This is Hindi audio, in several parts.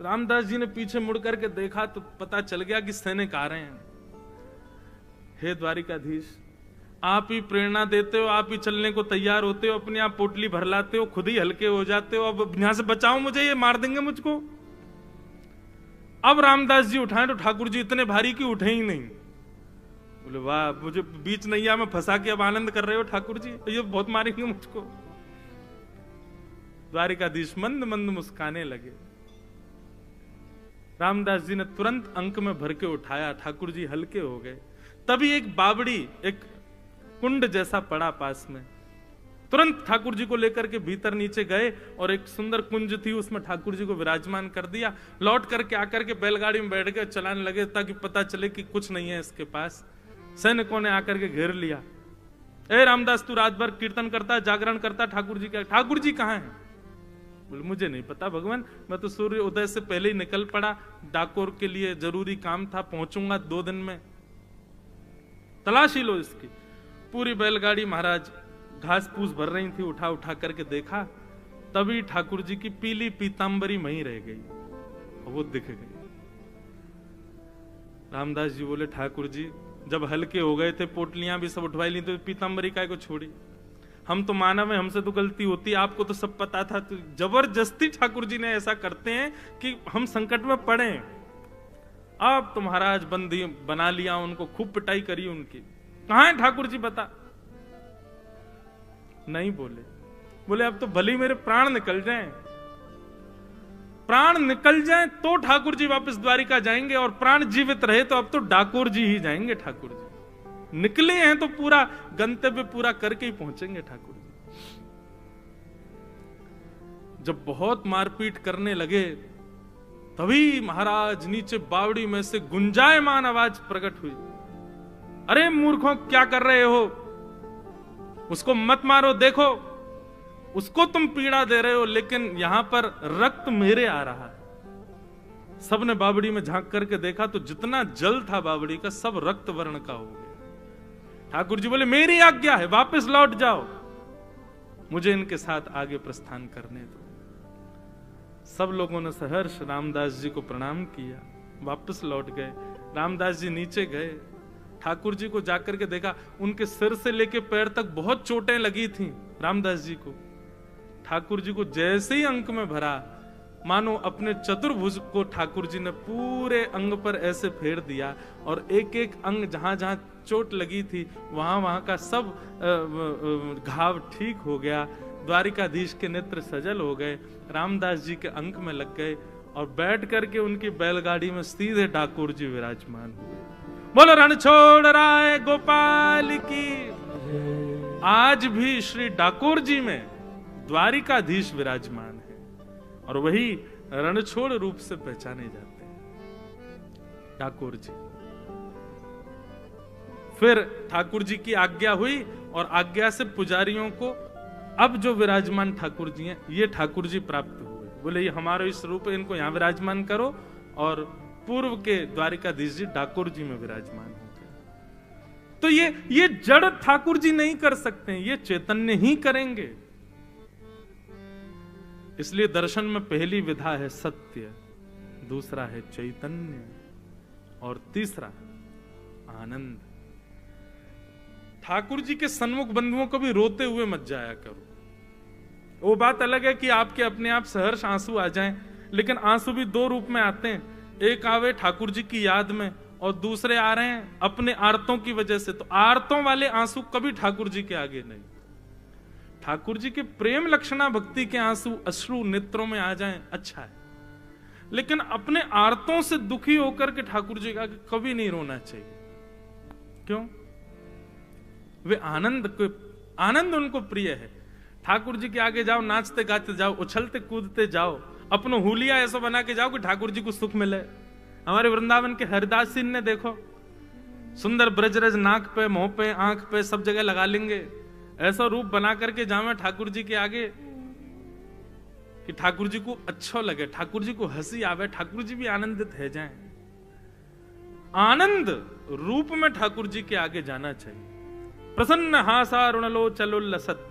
रामदास जी ने पीछे मुड़ करके देखा तो पता चल गया कि सैनिक आ रहे हैं। हे द्वारिकाधीश, आप ही प्रेरणा देते हो, आप ही चलने को तैयार होते हो, अपने आप पोटली भर लाते हो, खुद ही हल्के हो जाते हो। अब यहां से बचाओ मुझे, ये मार देंगे मुझको। अब रामदास जी उठाए तो ठाकुर जी इतने भारी कि उठे ही नहीं। बोले वाह, मुझे बीच नैया में फंसा के अब आनंद कर रहे हो ठाकुर जी, ये बहुत मारेंगे मुझको। द्वारिकाधीश मंद मंद मुस्काने लगे। रामदास जी ने तुरंत अंक में भर के उठाया, ठाकुर जी हल्के हो गए। तभी एक बावड़ी, एक कुंड जैसा पड़ा पास में, तुरंत ठाकुर जी को लेकर के भीतर नीचे गए और एक सुंदर कुंज थी, उसमें ठाकुर जी को विराजमान कर दिया। लौट करके आकर के बैलगाड़ी में बैठ के चलाने लगे ताकि पता चले कि कुछ नहीं है इसके पास। सैनिकों ने आकर के घेर लिया। ए रामदास, तू रात भर कीर्तन करता, जागरण करता, ठाकुर जी क्या? ठाकुर जी कहाँ हैं? बोले मुझे नहीं पता भगवान, मैं तो सूर्य उदय से पहले ही निकल पड़ा, डाकोर के लिए जरूरी काम था, पहुंचूंगा 2 दिन में। तलाशी लो इसकी। पूरी बैलगाड़ी महाराज घास फूस भर रही थी, उठा उठा करके देखा, तभी ठाकुर जी की पीली पीतांबरी वहीं रह गई और वो दिख गई। रामदास जी बोले ठाकुर जी, जब हल्के हो गए थे, पोटलियां भी सब उठवाई ली, तो पीतांबरी काय को छोड़ी? हम तो मानव हैं, हमसे तो गलती होती, आपको तो सब पता था। तो जबरदस्ती ठाकुर जी ने ऐसा करते हैं कि हम संकट में पड़े। अब तो महाराज बंदी बना लिया उनको, खूब पिटाई करी उनकी। कहां है ठाकुर जी बता? नहीं बोले। बोले अब तो भली मेरे प्राण निकल जाएं, प्राण निकल जाएं तो ठाकुर जी वापस द्वारिका जाएंगे, और प्राण जीवित रहे तो अब तो डाकोर जी ही जाएंगे। ठाकुर जी निकले हैं तो पूरा गंतव्य पूरा करके ही पहुंचेंगे ठाकुर जी। जब बहुत मारपीट करने लगे, तभी महाराज नीचे बावड़ी में से गुंजायमान आवाज प्रकट हुई। अरे मूर्खों, क्या कर रहे हो? उसको मत मारो, देखो उसको तुम पीड़ा दे रहे हो, लेकिन यहां पर रक्त मेरे आ रहा है। सबने बावड़ी में झांक करके देखा तो जितना जल था बावड़ी का, सब रक्त वर्ण का हो गया। ठाकुर जी बोले मेरी आज्ञा है, वापस लौट जाओ, मुझे इनके साथ आगे प्रस्थान करने दो। सब लोगों ने सहर्ष रामदास जी को प्रणाम किया, वापस लौट गए। रामदास जी नीचे गए, ठाकुर जी को जाकर के देखा, उनके सिर से लेके पैर तक बहुत चोटें लगी थीं रामदास जी को। ठाकुर जी को जैसे ही अंक में भरा, मानो अपने चतुर्भुज को ठाकुर जी ने पूरे अंग पर ऐसे फेर दिया, और एक एक अंग जहां जहां चोट लगी थी वहां वहां का सब घाव ठीक हो गया। द्वारिकाधीश के नेत्र सजल हो गए, रामदास जी के अंक में लग गए, और बैठ करके उनकी बैलगाड़ी में सीधे ठाकुर जी विराजमान हुए। बोलो रणछोड़ राय गोपाल की। आज भी श्री डाकोर जी में द्वारिकाधीश विराजमान है, और वही रणछोड़ रूप से पहचाने जाते हैं ठाकुर जी। फिर ठाकुर जी की आज्ञा हुई, और आज्ञा से पुजारियों को अब जो विराजमान ठाकुर जी हैं, ये ठाकुर जी प्राप्त हुए। बोले ये हमारा इस रूप है, इनको यहां विराजमान करो। और पूर्व के द्वारिकाधीश जी डाकोर जी में विराजमान हो गए। तो ये जड़ ठाकुर जी नहीं कर सकते, ये चैतन्य ही करेंगे। इसलिए दर्शन में पहली विधा है सत्य, दूसरा है चैतन्य, और तीसरा आनंद। ठाकुर जी के सन्मुख बंधुओं को भी रोते हुए मत जाया करो। वो बात अलग है कि आपके अपने आप सहर्ष आंसू आ जाएं, लेकिन आंसू भी 2 रूप में आते हैं। एक आवे ठाकुर जी की याद में, और दूसरे आ रहे हैं अपने आर्तों की वजह से। तो आर्तों वाले आंसू कभी ठाकुर जी के आगे नहीं। ठाकुर जी के प्रेम लक्षणा भक्ति के आंसू अश्रु नेत्रों में आ जाएं, अच्छा है, लेकिन अपने आर्तों से दुखी होकर के ठाकुर जी के आगे कभी नहीं रोना चाहिए। क्यों? वे आनंद उनको प्रिय है। ठाकुर जी के आगे जाओ, नाचते गाते जाओ, उछलते कूदते जाओ, अपनो हुलिया ऐसा बना के जाओ कि ठाकुर जी को सुख मिले। हमारे वृंदावन के हरिदास सिंह ने देखो, सुंदर ब्रजरज नाक पे, मुंह पे, आंख पे, सब जगह लगा लेंगे, ऐसा रूप बना करके जावे ठाकुर जी के आगे कि ठाकुर जी को अच्छा लगे, ठाकुर जी को हंसी आवे, ठाकुर जी भी आनंदित है जाएं। आनंद रूप में ठाकुर जी के आगे जाना चाहिए। प्रसन्न हासारुणलो चलो लसत,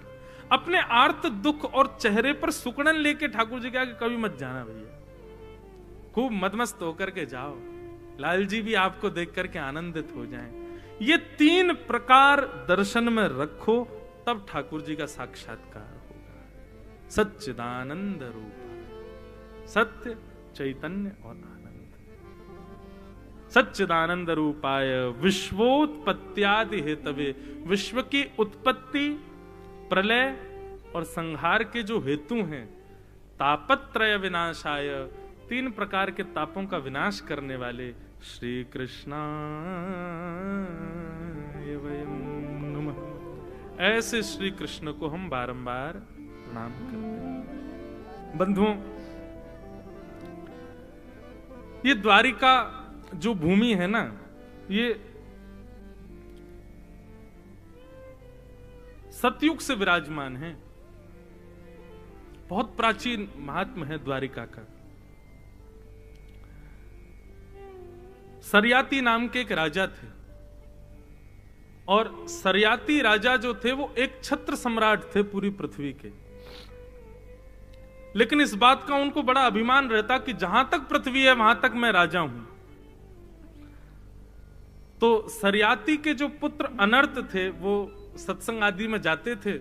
अपने आर्त दुख और चेहरे पर सुकड़न लेके ठाकुर जी के आगे कभी मत जाना भैया। खूब मदमस्त होकर के जाओ, लाल जी भी आपको देख करके आनंदित हो जाएं। ये 3 प्रकार दर्शन में रखो, तब ठाकुर जी का साक्षात्कार होगा। सच्चिदानंद रूप, सत्य, चैतन्य और आनंद। सच्चिदानंद रूपाय विश्वोत्पत्त्यादि हेतवे, विश्व की उत्पत्ति, प्रलय और संहार के जो हेतु हैं, तापत्रय विनाशाय, 3 प्रकार के तापों का विनाश करने वाले श्री कृष्णाय वयं नमः, ऐसे श्री कृष्ण को हम बारंबार प्रणाम करते हैं। बंधुओं, ये द्वारिका जो भूमि है ना, ये सतयुग से विराजमान है। बहुत प्राचीन महात्म है द्वारिका का। सरयाती नाम के एक राजा थे, और सरयाती राजा जो थे वो एक छत्र सम्राट थे पूरी पृथ्वी के। लेकिन इस बात का उनको बड़ा अभिमान रहता कि जहां तक पृथ्वी है वहां तक मैं राजा हूं। तो सरयाती के जो पुत्र अनर्त थे वो सत्संग आदि में जाते थे।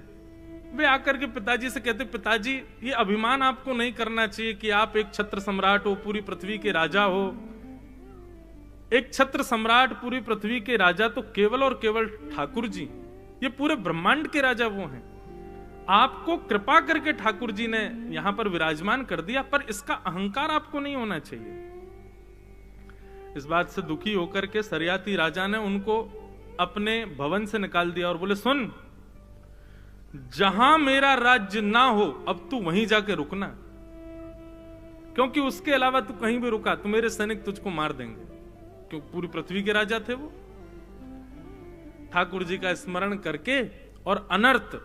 वे आकर के पिताजी से कहते, पिताजी ये अभिमान आपको नहीं करना चाहिए कि आप एक छत्र सम्राट हो, पूरी पृथ्वी के राजा हो। एक छत्र सम्राट, पूरी पृथ्वी के राजा तो केवल और केवल ठाकुर जी, ये पूरे ब्रह्मांड के राजा वो हैं। आपको कृपा करके ठाकुर जी ने यहां पर विराजमान कर दिया, पर इसका अहंकार आपको नहीं होना चाहिए। इस बात से दुखी होकर के सरयाती राजा ने उनको अपने भवन से निकाल दिया और बोले, सुन, जहां मेरा राज्य ना हो अब तू वहीं जाके रुकना, क्योंकि उसके अलावा तू कहीं भी रुका तो मेरे सैनिक तुझको मार देंगे। क्यों, पूरी पृथ्वी के राजा थे वो। ठाकुर जी का स्मरण करके और अनर्त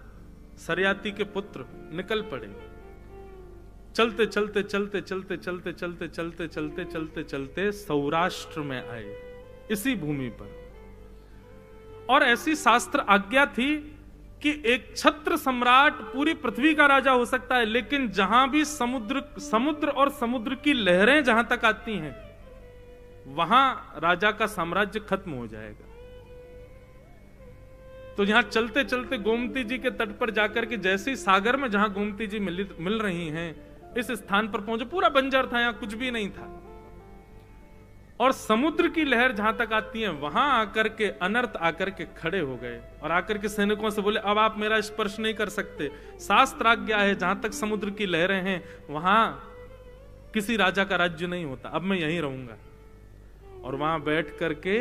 सरयाती के पुत्र निकल पड़े। चलते चलते चलते चलते चलते चलते चलते चलते चलते चलते सौराष्ट्र में आए, इसी भूमि पर। और ऐसी शास्त्र आज्ञा थी कि एक छत्र सम्राट पूरी पृथ्वी का राजा हो सकता है, लेकिन जहां भी समुद्र और समुद्र की लहरें जहां तक आती हैं वहां राजा का साम्राज्य खत्म हो जाएगा। तो यहां चलते चलते गोमती जी के तट पर जाकर के जैसे ही सागर में जहां गोमती जी मिल रही हैं, इस स्थान पर पहुंचे। पूरा बंजर था, यहां कुछ भी नहीं था, और समुद्र की लहर जहां तक आती है वहां आकर के अनर्त आकर के खड़े हो गए और आकर के सैनिकों से बोले, अब आप मेरा स्पर्श नहीं कर सकते। शास्त्र आज्ञा है, जहां तक समुद्र की लहरें हैं वहां किसी राजा का राज्य नहीं होता, अब मैं यहीं रहूंगा। और वहां बैठ करके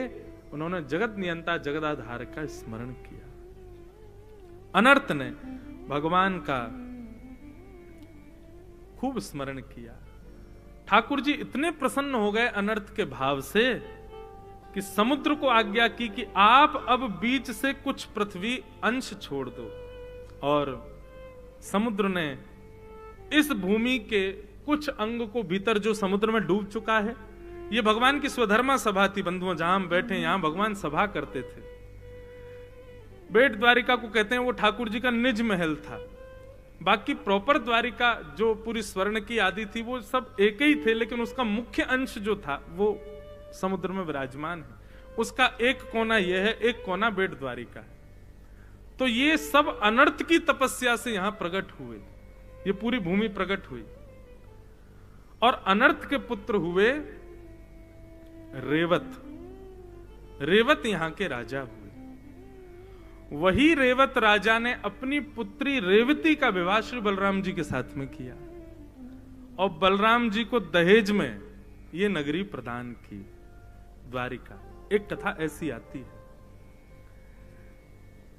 उन्होंने जगत नियंता जगदाधार का स्मरण किया। अनर्त ने भगवान का खूब स्मरण किया। ठाकुर जी इतने प्रसन्न हो गए अनर्त के भाव से कि समुद्र को आज्ञा की कि आप अब बीच से कुछ पृथ्वी अंश छोड़ दो। और समुद्र ने इस भूमि के कुछ अंग को भीतर जो समुद्र में डूब चुका है, ये भगवान की स्वधर्मा सभा थी बंधुओं, जहां हम बैठे यहां भगवान सभा करते थे। बेट द्वारिका को कहते हैं, वो ठाकुर जी का निज महल था। बाकी प्रॉपर द्वारिका जो पूरी स्वर्ण की आदि थी वो सब एक ही थे, लेकिन उसका मुख्य अंश जो था वो समुद्र में विराजमान है। उसका एक कोना यह है, एक कोना बेट द्वारिका है। तो ये सब अनर्थ की तपस्या से यहां प्रकट हुए, ये पूरी भूमि प्रकट हुई। और अनर्थ के पुत्र हुए रेवत। रेवत यहां के राजा हुए। वही रेवत राजा ने अपनी पुत्री रेवती का विवाह श्री बलराम जी के साथ में किया और बलराम जी को दहेज में ये नगरी प्रदान की, द्वारिका। एक कथा ऐसी आती है।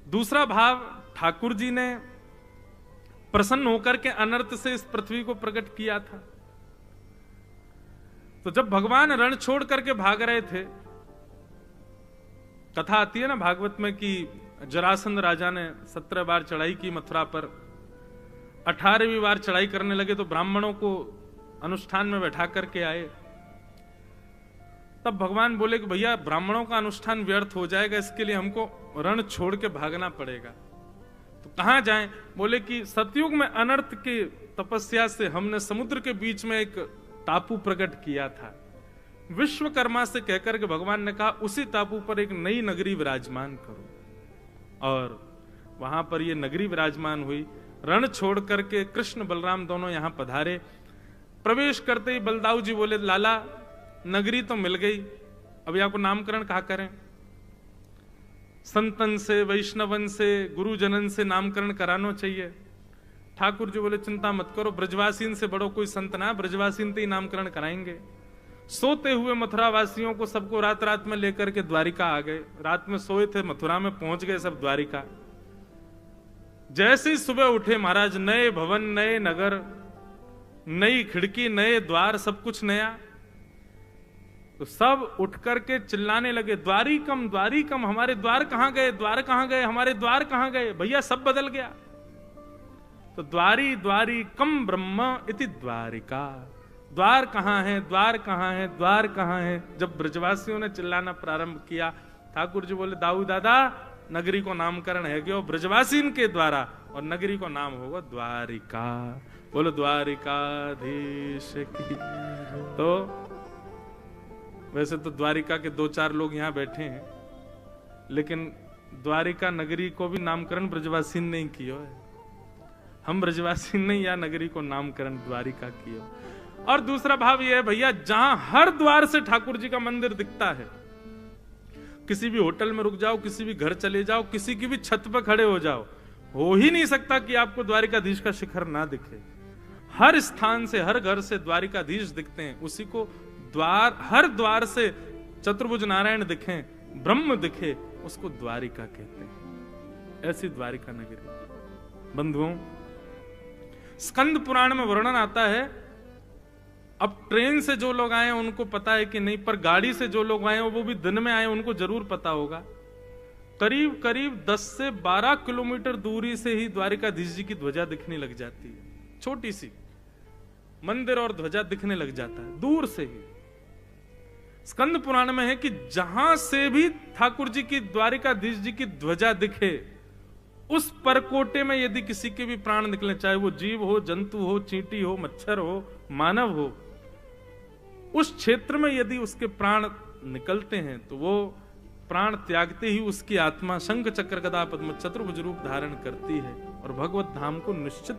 दूसरा भाव, ठाकुर जी ने प्रसन्न होकर के अनर्थ से इस पृथ्वी को प्रकट किया था। तो जब भगवान रण छोड़ करके भाग रहे थे, कथा आती है ना भागवत में कि जरासंध राजा ने 17 बार चढ़ाई की मथुरा पर। 18वीं बार चढ़ाई करने लगे तो ब्राह्मणों को अनुष्ठान में बैठा करके आए। तब भगवान बोले कि भैया ब्राह्मणों का अनुष्ठान व्यर्थ हो जाएगा, इसके लिए हमको रण छोड़ के भागना पड़ेगा। तो कहां जाएं? बोले कि सतयुग में अनर्थ की तपस्या से हमने समुद्र के बीच में एक टापू प्रकट किया था। विश्वकर्मा से कहकर के भगवान ने कहा उसी टापू पर एक नई नगरी विराजमान करो, और वहां पर ये नगरी विराजमान हुई। रण छोड़ करके कृष्ण बलराम दोनों यहां पधारे। प्रवेश करते ही बलदाऊ जी बोले, लाला नगरी तो मिल गई, अभी आपको नामकरण कहा करें? संतन से, वैष्णवन से, गुरुजनन से नामकरण कराना चाहिए। ठाकुर जी बोले, चिंता मत करो, ब्रजवासीन से बड़ो कोई संत ना, ब्रजवासीन से ही नामकरण कराएंगे। सोते हुए मथुरा वासियों को सबको रात रात में लेकर के द्वारिका आ गए। रात में सोए थे, मथुरा में पहुंच गए सब द्वारिका। जैसे ही सुबह उठे महाराज, नए भवन, नए नगर, नई खिड़की, नए द्वार, सब कुछ नया। तो सब उठ करके चिल्लाने लगे, द्वारिकम द्वारिकम, हमारे द्वार कहां गए, द्वार कहां गए, हमारे द्वार कहां गए? भैया सब बदल गया। तो द्वारी द्वारी कम ब्रह्म इति द्वारिका, द्वार कहां है, द्वार कहां है, द्वार कहां है? जब ब्रजवासियों ने चिल्लाना प्रारंभ किया, ठाकुर जी बोले, दाऊ दादा नगरी को नामकरण है क्यों? ब्रजवासीन के द्वारा, और नगरी को नाम होगा द्वारिका। बोलो द्वारिकाधीश की। तो वैसे तो द्वारिका के 2-4 लोग यहां बैठे हैं, लेकिन द्वारिका नगरी को भी नामकरण ब्रजवासीन नहीं किया है। हम ब्रजवासीन ने या नगरी को नामकरण द्वारिका किया। और दूसरा भाव यह है भैया, जहां हर द्वार से ठाकुर जी का मंदिर दिखता है, किसी भी होटल में रुक जाओ, किसी भी घर चले जाओ, किसी की भी छत पर खड़े हो जाओ, हो ही नहीं सकता कि आपको द्वारिकाधीश का शिखर ना दिखे। हर स्थान से, हर घर से द्वारिकाधीश दिखते हैं। उसी को द्वार, हर द्वार से चतुर्भुज नारायण दिखे, ब्रह्म दिखे, उसको द्वारिका कहते हैं। ऐसी द्वारिका नगरी। बंधुओं, स्कंद पुराण में वर्णन आता है, अब ट्रेन से जो लोग आए उनको पता है कि नहीं, पर गाड़ी से जो लोग आए वो भी दिन में आए, उनको जरूर पता होगा। करीब करीब 10 से 12 किलोमीटर दूरी से ही द्वारिकाधीश जी की ध्वजा दिखने लग जाती है। छोटी सी मंदिर और ध्वजा दिखने लग जाता है दूर से ही। स्कंद पुराण में है कि जहां से भी ठाकुर जी की, द्वारिकाधीश जी की ध्वजा दिखे, उस परकोटे में यदि किसी के भी प्राण निकले, चाहे वो जीव हो, जंतु हो, चींटी हो, मच्छर हो, मानव हो, उस क्षेत्र में यदि उसके प्राण निकलते हैं तो वो प्राण त्यागते ही उसकी आत्मा शंख चक्र गदा पद्म चतुर्भुज रूप धारण करती है और भगवत धाम को निश्चित